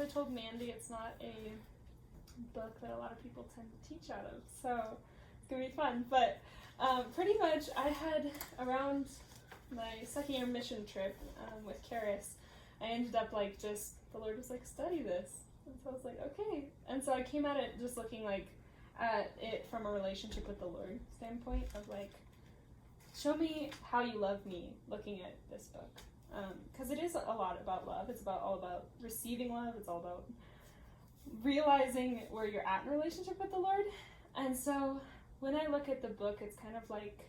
told Mandy it's not a book that a lot of people tend to teach out of, so it's going to be fun. But pretty much I had, around my second year mission trip with Karis, I ended up like just, the Lord was like, study this. And so I was like, okay. And so I came at it just looking like at it from a relationship with the Lord standpoint of like, show me how you love me looking at this book. Because it is a lot about love. It's all about receiving love. It's all about realizing where you're at in a relationship with the Lord. And so when I look at the book, it's kind of like,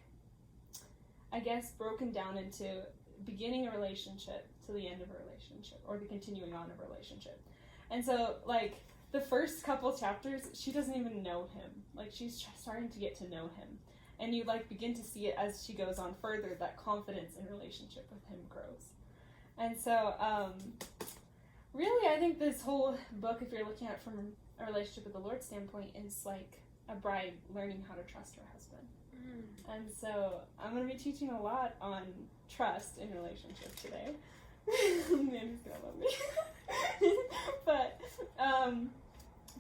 I guess, broken down into beginning a relationship to the end of a relationship, or the continuing on of a relationship. And so, like, the first couple chapters, she doesn't even know him. Like, she's starting to get to know him. And you, like, begin to see it as she goes on further, that confidence in relationship with him grows. And so, really, I think this whole book, if you're looking at it from a relationship with the Lord standpoint, is like a bride learning how to trust her husband. And so I'm going to be teaching a lot on trust in relationship today. Mandy's going to love me. But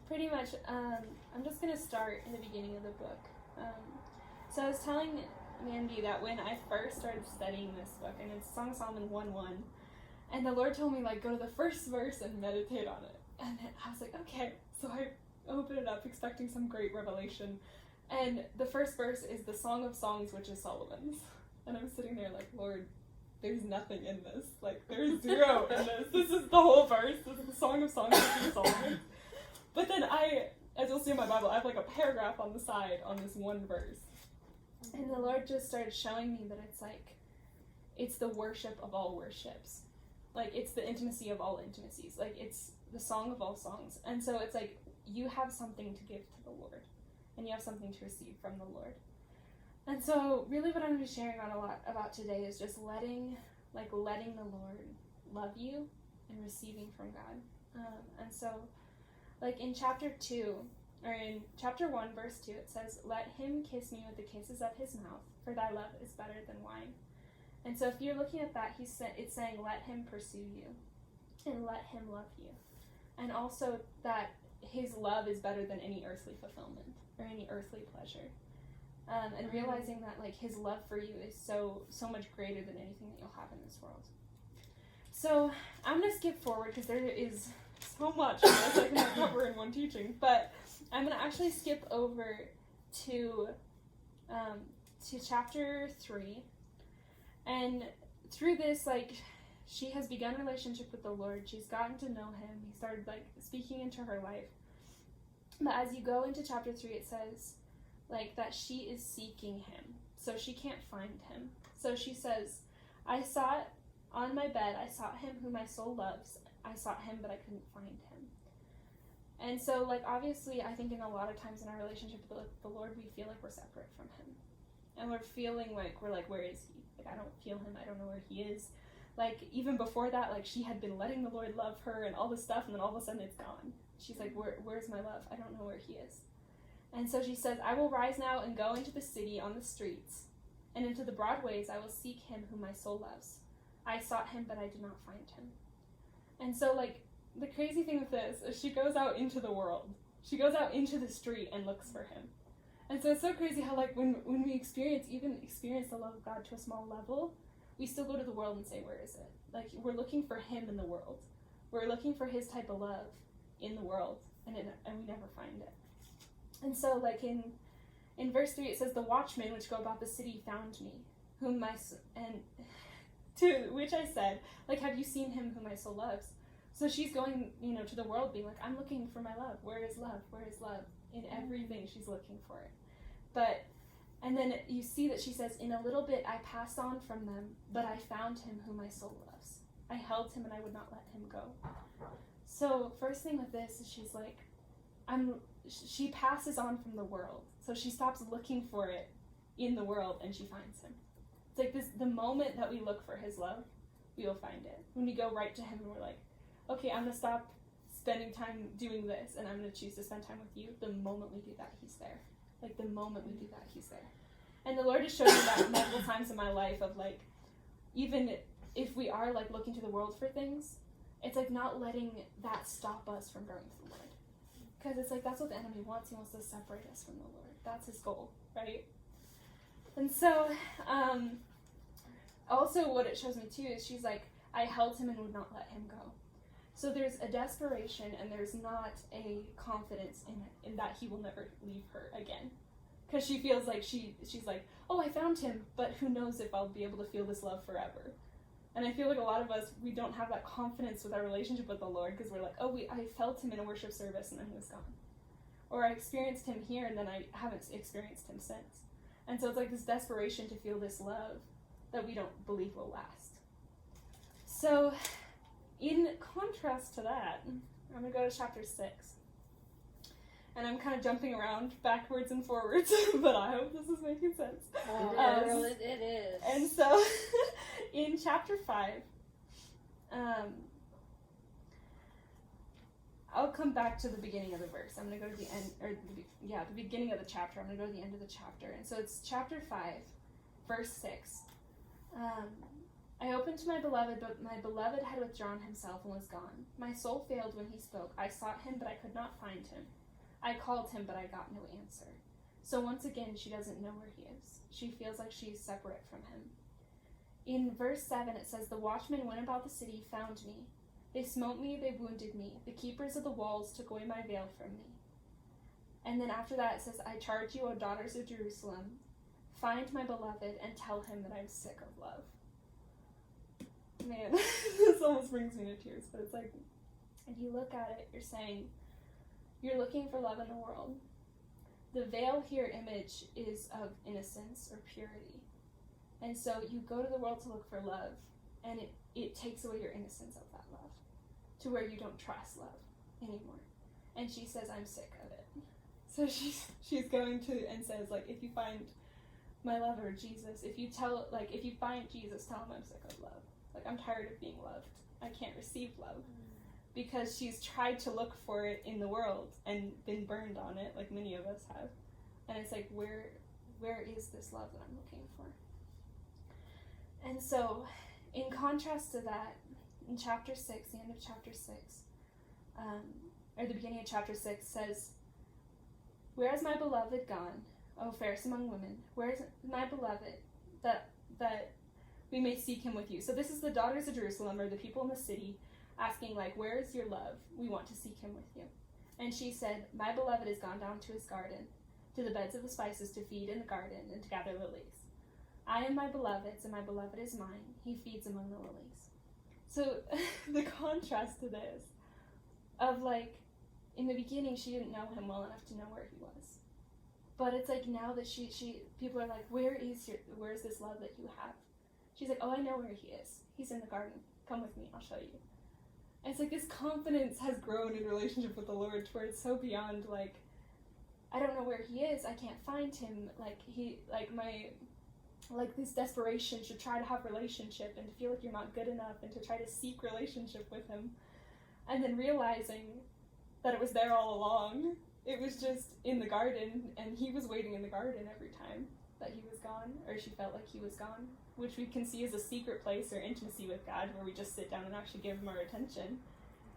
pretty much I'm just going to start in the beginning of the book. So I was telling Mandy that when I first started studying this book, and it's Song of Solomon 1:1, and the Lord told me, like, go to the first verse and meditate on it. And I was like, okay. So I opened it up expecting some great revelation. And the first verse is the Song of Songs, which is Solomon's. And I'm sitting there like, Lord, there's nothing in this. Like, there's zero in this. This is the whole verse. This is the Song of Songs, which is Solomon's. But then as you'll see in my Bible, I have like a paragraph on the side on this one verse. And the Lord just started showing me that it's like, it's the worship of all worships. Like, it's the intimacy of all intimacies. Like, it's the song of all songs. And so it's like, you have something to give to the Lord. And you have something to receive from the Lord. And so really what I'm going to be sharing on a lot about today is just letting the Lord love you and receiving from God. And so, like in chapter 1, verse 2, it says, let him kiss me with the kisses of his mouth, for thy love is better than wine. And so if you're looking at that, it's saying, let him pursue you and let him love you. And also that his love is better than any earthly fulfillment or any earthly pleasure. And realizing that, like, his love for you is so much greater than anything that you'll have in this world. So I'm going to skip forward because there is so much that I can cover in one teaching. But I'm going to actually skip over to chapter 3. And through this, like, she has begun a relationship with the Lord. She's gotten to know him. He started, like, speaking into her life. But as you go into chapter 3, it says, like, that she is seeking him. So she can't find him. So she says, I sought on my bed, I sought him whom my soul loves. I sought him, but I couldn't find him. And so, like, obviously, I think in a lot of times in our relationship with the Lord, we feel like we're separate from him. And we're feeling like, where is he? Like, I don't feel him. I don't know where he is. Like, even before that, like, she had been letting the Lord love her and all this stuff, and then all of a sudden it's gone. She's like, where's my love? I don't know where he is. And so she says, I will rise now and go into the city on the streets, and into the broad ways I will seek him whom my soul loves. I sought him, but I did not find him. And so, like, the crazy thing with this is she goes out into the world. She goes out into the street and looks for him. And so it's so crazy how, like, when we experience the love of God to a small level, we still go to the world and say, where is it? Like, we're looking for him in the world. We're looking for his type of love in the world, and we never find it. And so, like, in verse 3, it says, the watchmen which go about the city found me, to which I said, like, have you seen him whom my soul loves? So she's going, to the world being like, I'm looking for my love. Where is love? Where is love? In everything she's looking for it. And then you see that she says, in a little bit I passed on from them, but I found him whom my soul loves. I held him and I would not let him go. So first thing with this is she's like, she passes on from the world. So she stops looking for it in the world and she finds him. It's like the moment that we look for his love, we will find it. When we go right to him and we're like, okay, I'm going to stop spending time doing this and I'm going to choose to spend time with you. The moment we do that, he's there. Like, the moment we do that, he's there. And the Lord has shown me that multiple times in my life of, like, even if we are, like, looking to the world for things, it's like not letting that stop us from going to the Lord. Because it's like that's what the enemy wants. He wants to separate us from the Lord. That's his goal, right? And so, also what it shows me too is she's like, I held him and would not let him go. So there's a desperation and there's not a confidence in that he will never leave her again. Because she feels like she's like, oh, I found him, but who knows if I'll be able to feel this love forever. And I feel like a lot of us, we don't have that confidence with our relationship with the Lord because we're like, oh, I felt him in a worship service and then he was gone. Or I experienced him here and then I haven't experienced him since. And so it's like this desperation to feel this love that we don't believe will last. So in contrast to that, I'm going to go to chapter 6. And I'm kind of jumping around backwards and forwards, but I hope this is making sense. It is. And so, in chapter 5, I'll come back to the beginning of the verse. I'm going to go to the end, the beginning of the chapter. I'm going to go to the end of the chapter. And so it's chapter 5, verse 6. I opened to my beloved, but my beloved had withdrawn himself and was gone. My soul failed when he spoke. I sought him, but I could not find him. I called him, but I got no answer. So once again, she doesn't know where he is. She feels like she's separate from him. In verse 7, it says, the watchmen went about the city, found me. They smote me, they wounded me. The keepers of the walls took away my veil from me. And then after that, it says, I charge you, O daughters of Jerusalem, find my beloved and tell him that I'm sick of love. Man, this almost brings me to tears, but it's like, if you look at it, you're saying, you're looking for love in the world. The veil here image is of innocence or purity. And so you go to the world to look for love, and it takes away your innocence of that love, to where you don't trust love anymore. And she says, I'm sick of it. So she's going to and says, like, if you find my lover, Jesus, if you find Jesus, tell him I'm sick of love. Like, I'm tired of being loved. I can't receive love. Because she's tried to look for it in the world and been burned on it, like many of us have. And it's like, where is this love that I'm looking for? And so, in contrast to that, in chapter 6, the end of chapter 6, or the beginning of chapter 6 says, where is my beloved gone, O fairest among women? Where is my beloved, that we may seek him with you? So this is the daughters of Jerusalem, or the people in the city, asking, like, where is your love? We want to seek him with you. And she said, my beloved is gone down to his garden, to the beds of the spices, to feed in the garden and to gather lilies. I am my beloved's, and my beloved is mine. He feeds among the lilies. So the contrast to this, of like, in the beginning, she didn't know him well enough to know where he was. But it's like now that people are like, where is this love that you have? She's like, oh, I know where he is. He's in the garden. Come with me, I'll show you. And it's like this confidence has grown in relationship with the Lord to where it's so beyond, like, I don't know where he is, I can't find him, this desperation to try to have relationship and to feel like you're not good enough and to try to seek relationship with him. And then realizing that it was there all along. It was just in the garden, and he was waiting in the garden every time that he was gone, or she felt like he was gone, which we can see as a secret place or intimacy with God where we just sit down and actually give him our attention.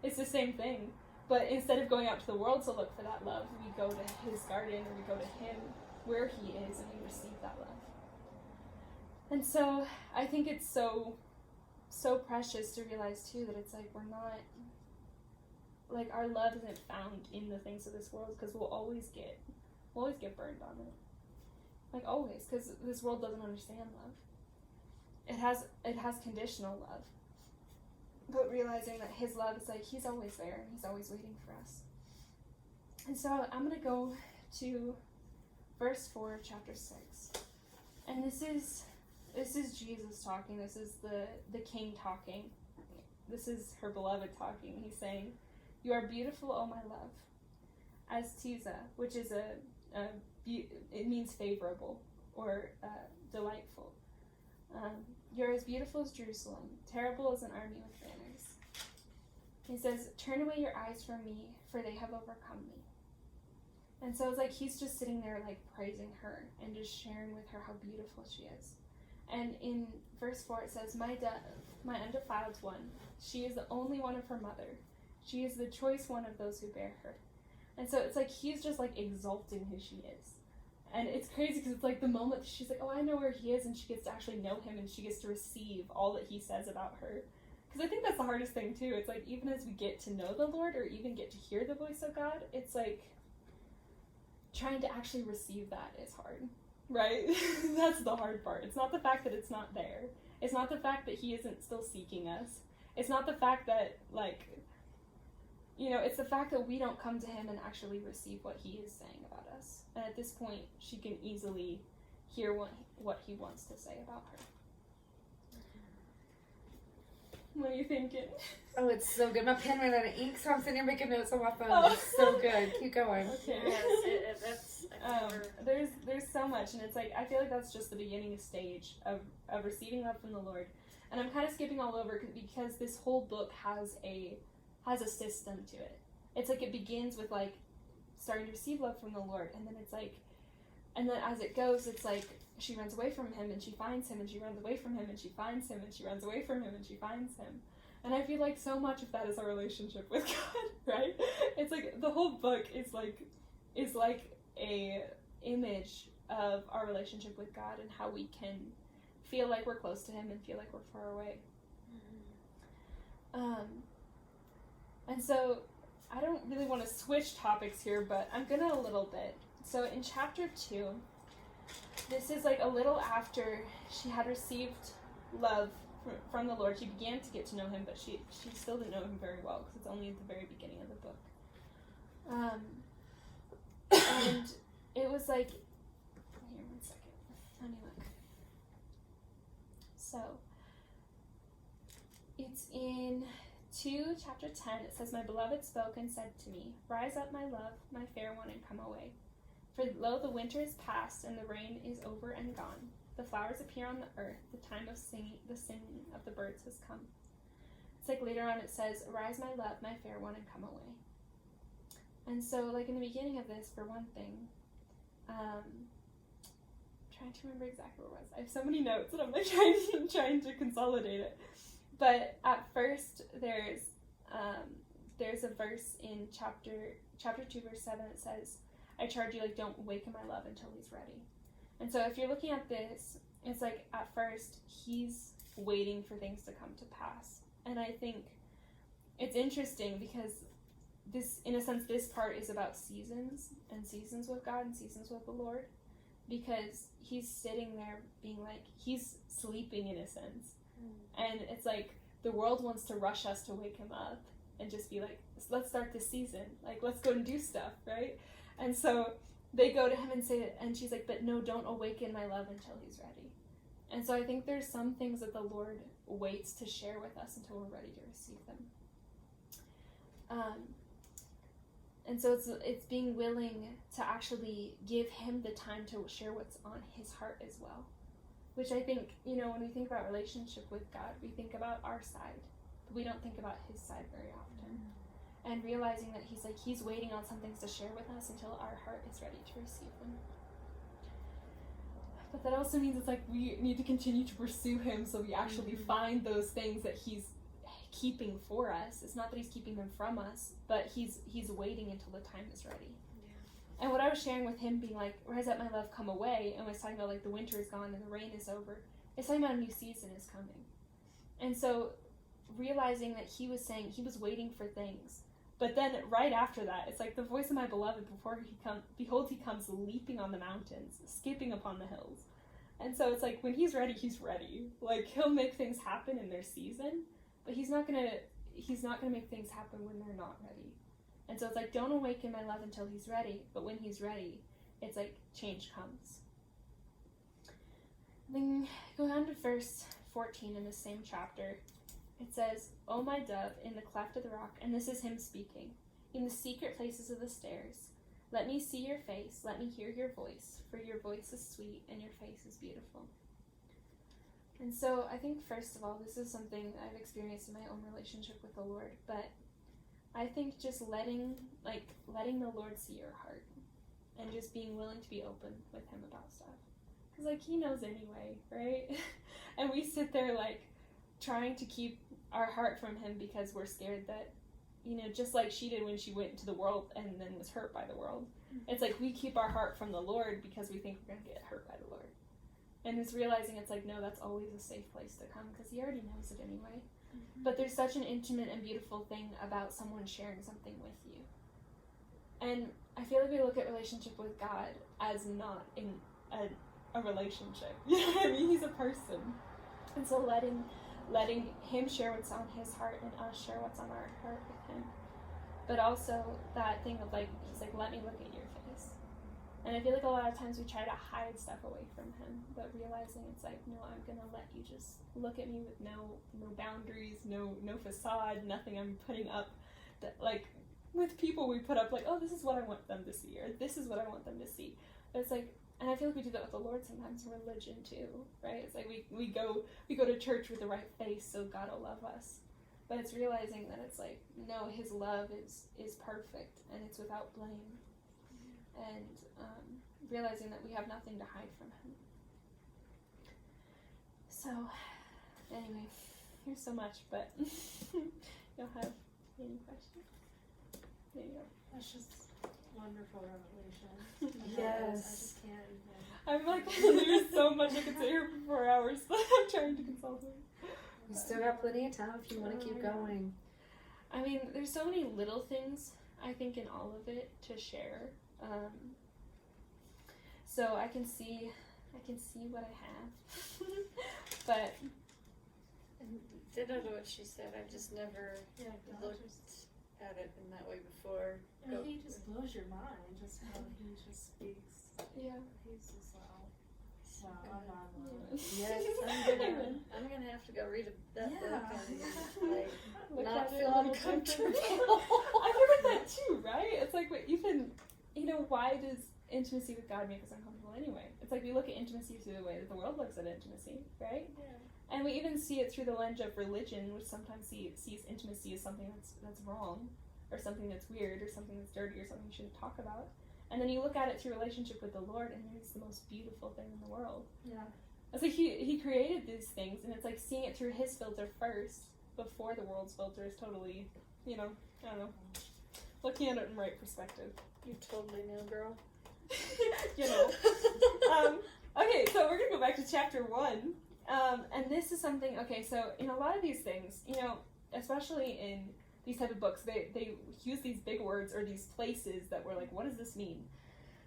It's the same thing, but instead of going out to the world to look for that love, we go to his garden, or we go to him where he is, and we receive that love. And so I think it's so precious to realize too that it's like we're not, like, our love isn't found in the things of this world, because we'll always get burned on it. Like, always, because this world doesn't understand love. It has conditional love. But realizing that his love is like, he's always there, and he's always waiting for us. And so I'm going to go to verse 4 of chapter 6. And this is Jesus talking. This is the king talking. This is her beloved talking. He's saying, you are beautiful, O my love, as Tiza, which is it means favorable or delightful. You're as beautiful as Jerusalem, terrible as an army with banners. He says, turn away your eyes from me, for they have overcome me. And so it's like he's just sitting there, like, praising her and just sharing with her how beautiful she is. And in verse 4 it says, my undefiled one, she is the only one of her mother. She is the choice one of those who bear her. And so it's like he's just like exalting who she is. And it's crazy because it's like the moment she's like, oh, I know where he is, and she gets to actually know him, and she gets to receive all that he says about her. Because I think that's the hardest thing too. It's like even as we get to know the Lord or even get to hear the voice of God, it's like trying to actually receive that is hard, right? That's the hard part. It's not the fact that it's not there. It's not the fact that he isn't still seeking us. It's not the fact that, like, you know, it's the fact that we don't come to him and actually receive what he is saying about us. And at this point, she can easily hear what he wants to say about her. What are you thinking? Oh, it's so good. My pen ran out of ink, so I'm sitting here making notes on my phone. Oh. It's so good. Keep going. Okay. Yes, that's there's so much, and it's like I feel like that's just the beginning stage of receiving love from the Lord. And I'm kind of skipping all over because this whole book has a system to it. It's like it begins with like starting to receive love from the Lord, and then it's like, and then as it goes, it's like she runs away from him and she finds him, and she runs away from him and she finds him, and she runs away from him and she finds him. And I feel like so much of that is our relationship with God, right? It's like the whole book is like a image of our relationship with God and how we can feel like we're close to him and feel like we're far away. And so I don't really want to switch topics here, but I'm gonna a little bit. So in chapter 2, this is like a little after she had received love from the Lord. She began to get to know him, but she still didn't know him very well because it's only at the very beginning of the book. And it was like, here, 1 second. Let me look. So it's in 2, chapter 10, it says, my beloved spoke and said to me, rise up, my love, my fair one, and come away. For lo, the winter is past, and the rain is over and gone. The flowers appear on the earth, the time of singing of the birds has come. It's like later on it says, arise, my love, my fair one, and come away. And so, like in the beginning of this, for one thing, trying to remember exactly where it was. I have so many notes and I'm like trying to consolidate it. But at first, there's a verse in chapter 2, verse 7 that says, I charge you, like, don't awaken my love until he's ready. And so if you're looking at this, it's like at first he's waiting for things to come to pass. And I think it's interesting because this, in a sense, this part is about seasons and seasons with God and seasons with the Lord, because he's sitting there being like, he's sleeping in a sense. And it's like the world wants to rush us to wake him up and just be like, let's start this season. Like, let's go and do stuff, right? And so they go to him and say it, and she's like, but no, don't awaken my love until he's ready. And so I think there's some things that the Lord waits to share with us until we're ready to receive them. And so it's being willing to actually give him the time to share what's on his heart as well. Which I think, you know, when we think about relationship with God, we think about our side, but we don't think about his side very often. And realizing that he's waiting on some things to share with us until our heart is ready to receive them. But that also means it's like we need to continue to pursue him so we actually find those things that he's keeping for us. It's not that he's keeping them from us, but he's waiting until the time is ready. And what I was sharing with him being like, rise up, my love, come away, and was talking about like the winter is gone and the rain is over, it's talking about a new season is coming. And so realizing that he was saying he was waiting for things, but then right after that, it's like the voice of my beloved before he comes, behold, he comes leaping on the mountains, skipping upon the hills. And so it's like when he's ready, he's ready. Like he'll make things happen in their season, but he's not gonna make things happen when they're not ready. And so it's like, don't awaken my love until he's ready. But when he's ready, it's like change comes. Then going on to verse 14 in the same chapter, it says, O my dove, in the cleft of the rock, and this is him speaking, in the secret places of the stairs, let me see your face, let me hear your voice, for your voice is sweet and your face is beautiful. And so I think, first of all, this is something I've experienced in my own relationship with the Lord, but I think just letting the Lord see your heart and just being willing to be open with him about stuff. because like he knows anyway, right? And we sit there like trying to keep our heart from him because we're scared that, you know, just like she did when she went into the world and then was hurt by the world. It's like we keep our heart from the Lord because we think we're going to get hurt by the Lord. And it's realizing it's like, no, that's always a safe place to come because he already knows it anyway. But there's such an intimate and beautiful thing about someone sharing something with you. And I feel like we look at relationship with God as not in a relationship. You know what I mean? He's a person. And so letting him share what's on his heart and us share what's on our heart with him. But also that thing of like, he's like, let me look at your face. And I feel like a lot of times we try to hide stuff away from him, but realizing it's like, no, I'm going to let you just look at me with no boundaries, no facade, nothing I'm putting up. That, like, with people we put up like, oh, this is what I want them to see, or this is what I want them to see. But it's like, and I feel like we do that with the Lord sometimes in religion too, right? It's like we go to church with the right face so God will love us. But it's realizing that it's like, no, his love is perfect and it's without blame. And realizing that we have nothing to hide from him. So, anyway, here's so much, but you'll have any questions? There you go. That's just wonderful revelation. Yes. I just can't even. I'm like, there's so much I could say here for 4 hours, but I'm trying to consult him. You still got plenty of time if you want to keep going. I mean, there's so many little things, I think, in all of it to share. So I can see what I have. But Did I know what she said? I just never looked at it in that way before. He just blows your mind, just how he just speaks. yeah. He's just wow, I'm on. Yes. I'm gonna have to go read that book and Look not at it feel a little uncomfortable. I feel like that too, right? It's like even, you know, why does intimacy with God make us uncomfortable anyway? It's like we look at intimacy through the way that the world looks at intimacy, right? Yeah. And we even see it through the lens of religion, which sometimes sees intimacy as something that's wrong, or something that's weird, or something that's dirty, or something you shouldn't talk about. And then you look at it through relationship with the Lord, and it's the most beautiful thing in the world. Yeah. It's like he created these things, and it's like seeing it through his filter first, before the world's filter is totally, you know, I don't know, looking at it in the right perspective. You totally know, girl. You know. Okay, so we're going to go back to chapter 1. And this is something, okay, so in a lot of these things, you know, especially in these type of books, they use these big words or these places that we're like, what does this mean?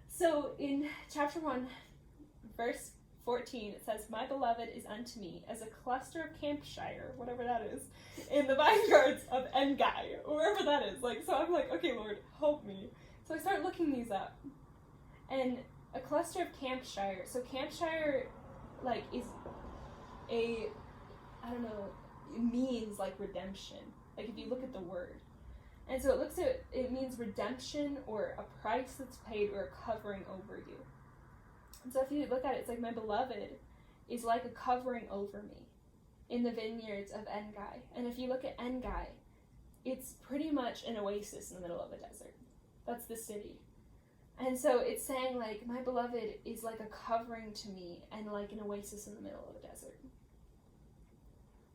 So in chapter 1, verse 14, it says, my beloved is unto me as a cluster of Campshire, whatever that is, in the vineyards of Engai, wherever that is. Like, so I'm like, okay, Lord, help me. So I start looking these up. And a cluster of Campshire, so Campshire, like, is a, I don't know, it means like redemption. Like if you look at the word. And so it means redemption or a price that's paid or a covering over you. And so if you look at it, it's like my beloved is like a covering over me in the vineyards of Engai. And if you look at Engai, it's pretty much an oasis in the middle of a desert. That's the city. And so it's saying like my beloved is like a covering to me and like an oasis in the middle of a desert.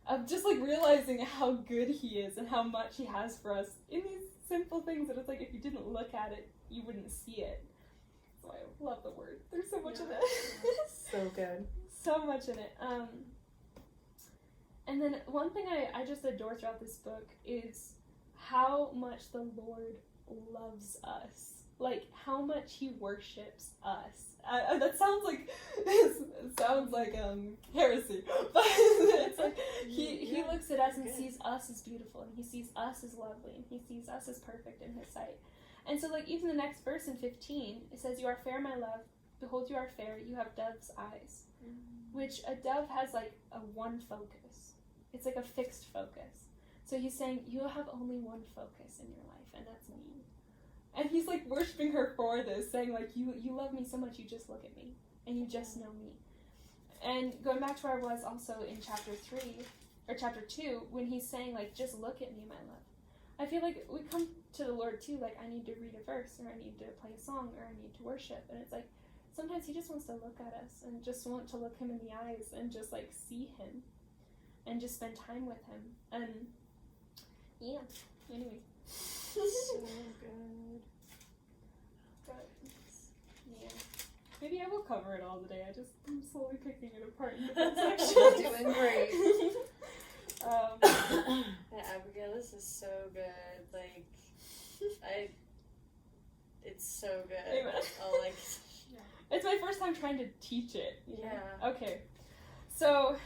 Of just like realizing how good he is and how much he has for us in these simple things that it's like if you didn't look at it, you wouldn't see it. So I love the word. There's so much in it. So good. So much in it. And then one thing I just adore throughout this book is how much the Lord loves us. Like how much he worships us. That sounds like heresy, but it's like he looks at us and sees us as beautiful, and he sees us as lovely, and he sees us as perfect in his sight. And so like even the next verse in 15, it says, "You are fair, my love. Behold, you are fair. You have dove's eyes," which a dove has like a one focus. It's like a fixed focus. So he's saying you have only one focus in your life, and that's me. And he's like worshiping her for this, saying like, you love me so much, you just look at me, and you just know me. And going back to where I was also in chapter 2, when he's saying like, just look at me, my love. I feel like we come to the Lord too, like I need to read a verse, or I need to play a song, or I need to worship. And it's like, sometimes he just wants to look at us and just want to look him in the eyes and just like see him and just spend time with him. And yeah, anyway. So good. But yeah, maybe I will cover it all today. I'm slowly picking it apart in different sections. You're doing great. Yeah, Abigail, this is so good. Like, it's so good. Amen. I'll like. It's my first time trying to teach it. You know? Yeah. Okay. So,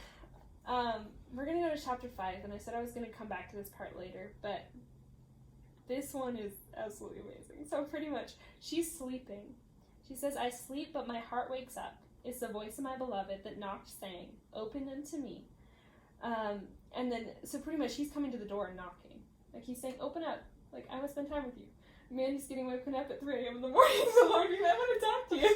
we're gonna go to chapter 5, and I said I was gonna come back to this part later, but this one is absolutely amazing. So pretty much, she's sleeping. She says, "I sleep, but my heart wakes up. It's the voice of my beloved that knocked, saying, 'Open unto me.'" And then, so pretty much, he's coming to the door and knocking. Like, he's saying, "Open up. Like, I want to spend time with you." Mandy's getting woken up at 3 a.m. in the morning. The Lord, I want to talk to you.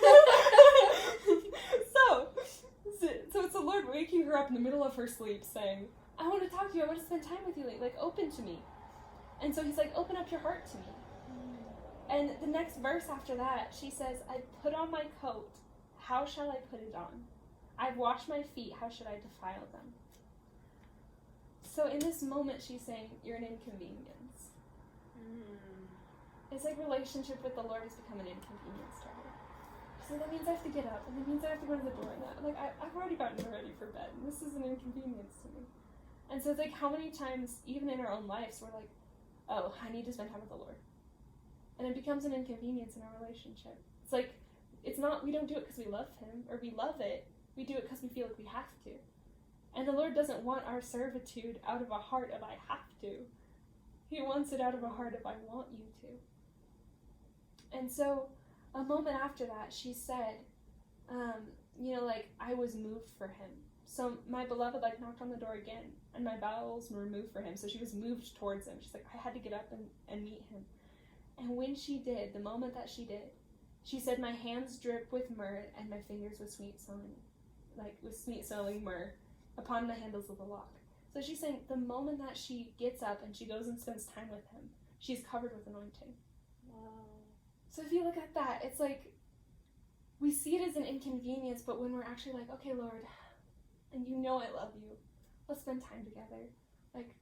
so it's the Lord waking her up in the middle of her sleep, saying, "I want to talk to you. I want to spend time with you. Like, open to me." And so he's like, "Open up your heart to me." And the next verse after that, she says, "I put on my coat. How shall I put it on? I've washed my feet. How should I defile them?" So in this moment, she's saying, "You're an inconvenience." It's like relationship with the Lord has become an inconvenience to her. So that means I have to get up, and that means I have to go to the door. And that, like, I've already gotten ready for bed, and this is an inconvenience to me. And so it's like, how many times, even in our own lives, we're like, "Oh, I need to spend time with the Lord." And it becomes an inconvenience in our relationship. It's like, it's not, we don't do it because we love him, or we love it. We do it because we feel like we have to. And the Lord doesn't want our servitude out of a heart of "I have to." He wants it out of a heart of "I want you to." And so, a moment after that, she said, like, I was moved for him. So my beloved, like, knocked on the door again, and my bowels were moved for him. So she was moved towards him. She's like, I had to get up and meet him. And when she did, the moment that she did, she said, "My hands drip with myrrh, and my fingers with sweet-smelling myrrh upon the handles of the lock." So she's saying, the moment that she gets up and she goes and spends time with him, she's covered with anointing. Wow. So if you look at that, it's like, we see it as an inconvenience, but when we're actually like, "Okay, Lord, and you know I love you, let's spend time together." Like,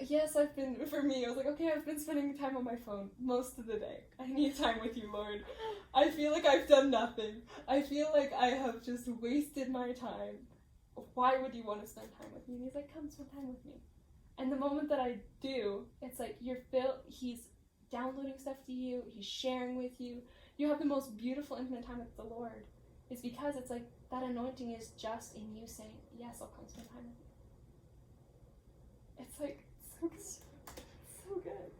yes, for me, I was like, okay, I've been spending time on my phone most of the day. I need time with you, Lord. I feel like I've done nothing. I feel like I have just wasted my time. Why would you want to spend time with me? And he's like, "Come spend time with me." And the moment that I do, it's like, he's downloading stuff to you, he's sharing with you, you have the most beautiful, intimate time with the Lord. It's because it's like, that anointing is just in you saying, "Yes, I'll come spend time with you." It's like, so good. So good.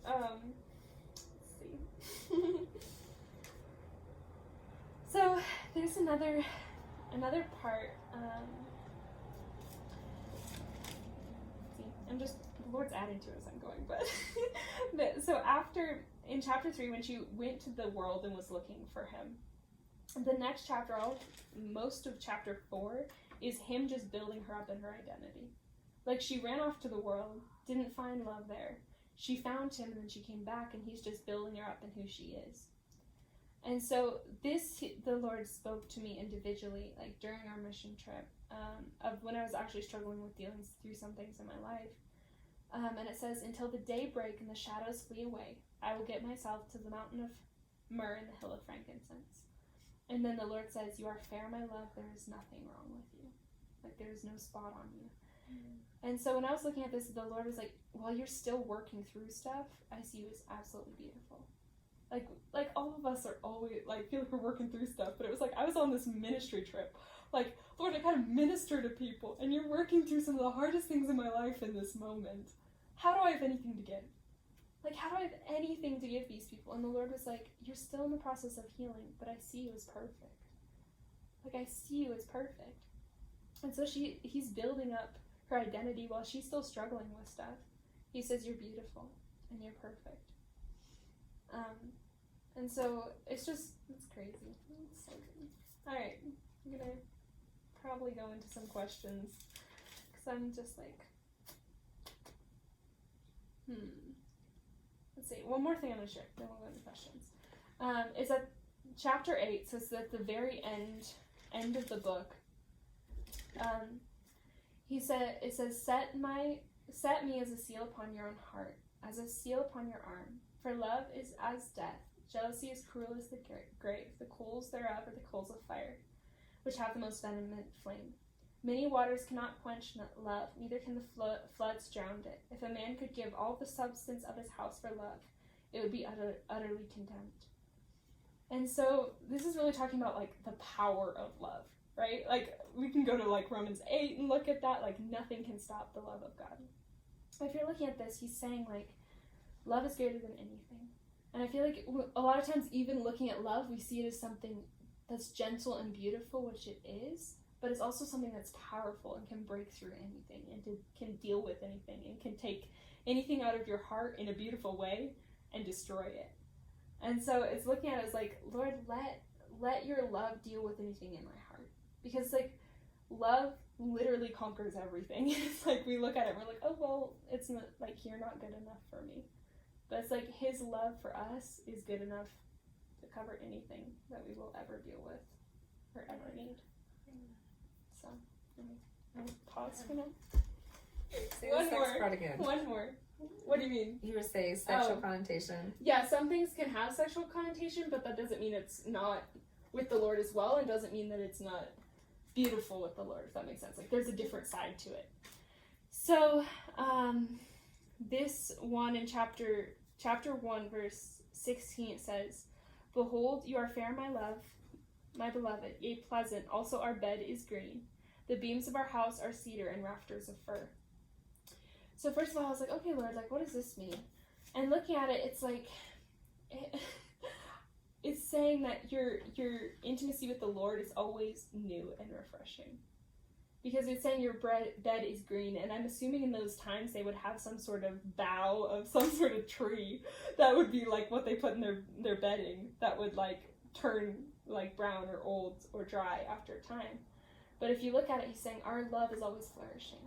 Let's see. So, there's another part, the Lord's adding to it as I'm going, but so after, in chapter 3, when she went to the world and was looking for him, the next chapter, most of chapter 4, is him just building her up in her identity. Like, she ran off to the world, didn't find love there. She found him, and then she came back, and he's just building her up in who she is. And so the Lord spoke to me individually, like during our mission trip, of when I was actually struggling with dealing through some things in my life. And it says, "Until the day break and the shadows flee away, I will get myself to the mountain of myrrh and the hill of frankincense." And then the Lord says, "You are fair, my love. There is nothing wrong with you. Like, there is no spot on you." And so when I was looking at this, the Lord was like, while you're still working through stuff, I see you as absolutely beautiful. Like all of us are always, like, feel like we're working through stuff, but it was like, I was on this ministry trip. Like, Lord, I gotta minister to people, and you're working through some of the hardest things in my life in this moment. How do I have anything to give? Like, how do I have anything to give these people? And the Lord was like, you're still in the process of healing, but I see you as perfect. Like, I see you as perfect. And so he's building up her identity while she's still struggling with stuff. He says, you're beautiful, and you're perfect. And so it's crazy. It's so good. Alright, I'm gonna probably go into some questions, because I'm just like, Let's see, one more thing I'm gonna share, then we'll go into questions. Is that chapter 8 says that at the very end of the book, it says, set me as a seal upon your own heart, as a seal upon your arm. For love is as death, jealousy is cruel as the grave, the coals thereof are the coals of fire, which have the most vehement flame. Many waters cannot quench love, neither can the floods drown it. If a man could give all the substance of his house for love, it would be utterly condemned. And so this is really talking about like the power of love, right? Like we can go to like Romans 8 and look at that. Like nothing can stop the love of God. If you're looking at this, he's saying like love is greater than anything. And I feel like a lot of times even looking at love, we see it as something that's gentle and beautiful, which it is, but it's also something that's powerful and can break through anything and can deal with anything and can take anything out of your heart in a beautiful way and destroy it. And so it's looking at it as like, Lord, let your love deal with anything in my heart. Because like love literally conquers everything. It's like we look at it and we're like, oh well, it's not like you're not good enough for me. But it's like his love for us is good enough to cover anything that we will ever deal with or ever need. So I'm gonna pause for now. Say the sex part again. One more. What do you mean? You were saying sexual connotation. Yeah, some things can have sexual connotation, but that doesn't mean it's not with the Lord as well, and doesn't mean that it's not beautiful with the Lord, if that makes sense. Like, there's a different side to it. So, this one in chapter 1, verse 16, it says, Behold, you are fair, my love, my beloved, yea, pleasant. Also our bed is green. The beams of our house are cedar and rafters of fir. So first of all, I was like, okay, Lord, like, what does this mean? And looking at it, it's like, it's saying that your intimacy with the Lord is always new and refreshing. Because it's saying your bed is green, and I'm assuming in those times they would have some sort of bough of some sort of tree that would be like what they put in their bedding that would like turn like brown or old or dry after a time. But if you look at it, he's saying our love is always flourishing.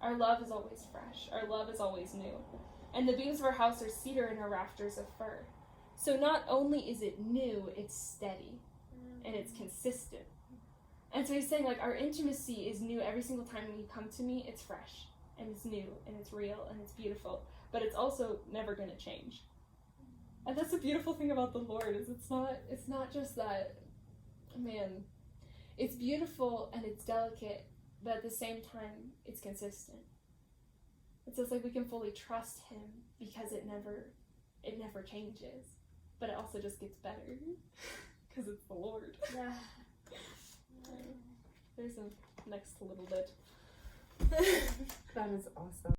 Our love is always fresh. Our love is always new. And the beams of our house are cedar and our rafters of fir. So not only is it new, it's steady and it's consistent. And so he's saying like our intimacy is new every single time when you come to me. It's fresh and it's new and it's real and it's beautiful, but it's also never going to change. And that's the beautiful thing about the Lord is it's not just that, man, it's beautiful and it's delicate, but at the same time, it's consistent. It's just like we can fully trust him because it never changes, but it also just gets better because it's the Lord. Yeah. There's a next little bit. That is awesome.